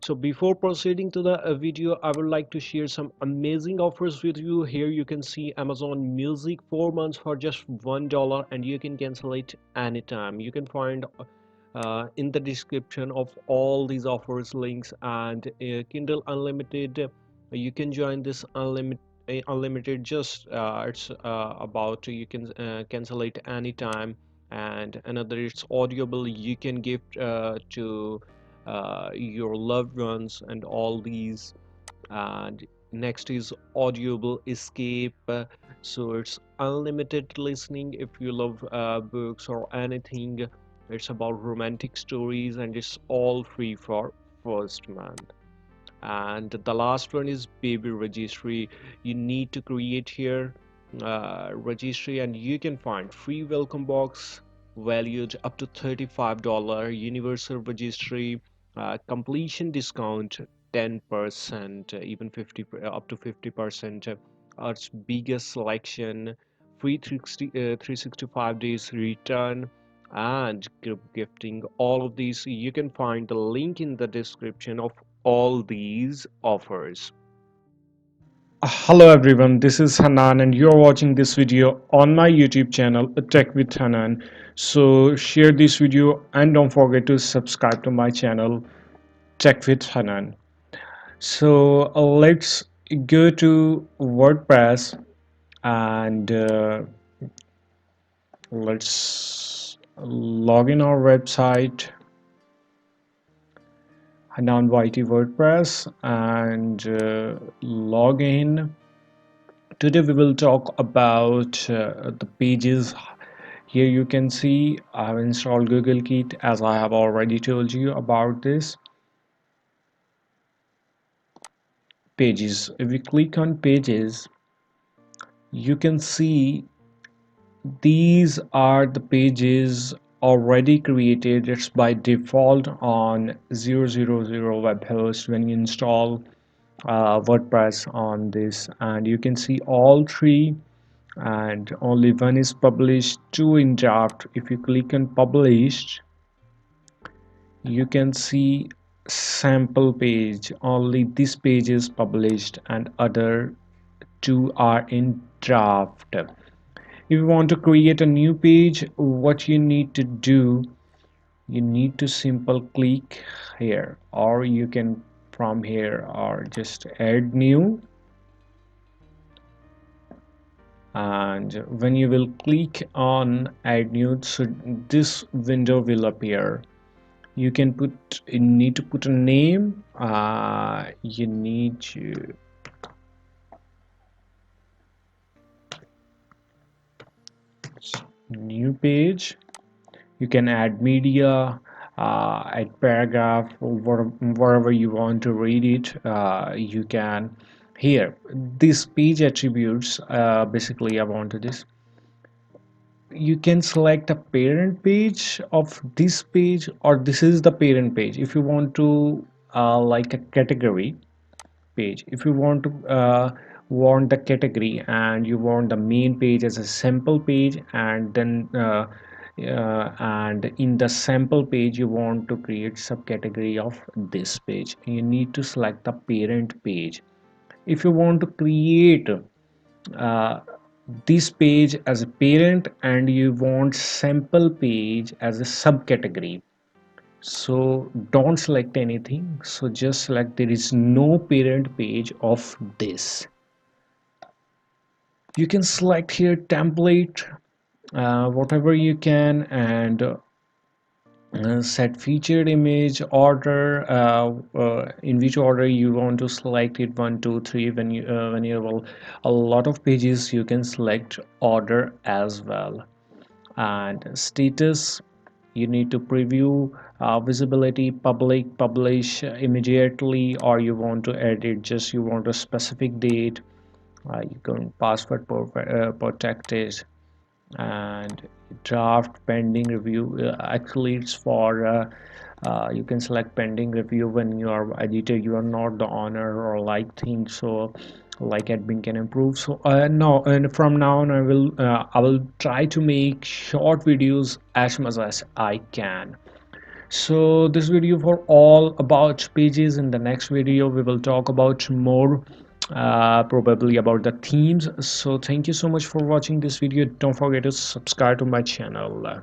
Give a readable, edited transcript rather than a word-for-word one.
So before proceeding to the video, I would like to share some amazing offers with you. Here you can see Amazon Music 4 months for just $1, and you can cancel it anytime. You can find in the description of all these offers links, and Kindle Unlimited. You can join this unlimited. Just it's about you can cancel it anytime. And another, it's Audible. You can gift to your loved ones and all these. And next is Audible Escape. So it's unlimited listening if you love books or anything. It's about romantic stories, and it's all free for first month. And the last one is Baby Registry. You need to create here registry, and you can find free welcome box valued up to $35, universal registry, completion discount 10%, even 50 up to 50%, its biggest selection, free 365 days return, and group gifting. All of these you can find the link in the description of all these offers. Hello everyone, this is Hanan and you're watching this video on my YouTube channel Tech with Hanan. So share this video and don't forget to subscribe to my channel Tech with Hanan. So let's go to WordPress and let's log in our website hananwithtech WordPress and log in. Today we will talk about the pages. Here you can see I have installed Google Kit, as I have already told you about this. Pages, if we click on pages, you can see these are the pages already created. It's by default on 000 web host when you install WordPress on this, and you can see all three, and only one is published, two in draft. If you click on published, you can see sample page, only this page is published and other two are in draft. If you want to create a new page, what you need to do, you need to simple click here, or you can from here or just add new, and when you will click on add new, so this window will appear. You can put, you need to put a name, you need to new page, you can add media, add paragraph, wherever you want to read it, you can. Here this page attributes, basically I wanted this, you can select a parent page of this page, or this is the parent page. If you want to like a category page, if you want to want the category and you want the main page as a sample page, and then and in the sample page you want to create subcategory of this page, you need to select the parent page. If you want to create uh, this page as a parent and you want sample page as a subcategory, so don't select anything, so just select there is no parent page of this. You can select here template, whatever you can, and set featured image order, in which order you want to select it, 1 2 3. When you have a lot of pages, you can select order as well. And status, you need to preview, visibility, public, publish immediately, or you want to edit, just you want a specific date, you can password protected, and draft, pending review, actually it's for you can select pending review when you are editor, you are not the owner or like things, so like admin can improve. So no, and from now on I will try to make short videos as much as I can. So this video for all about pages. In the next video we will talk about more, probably about the themes. So thank you so much for watching this video. Don't forget to subscribe to my channel.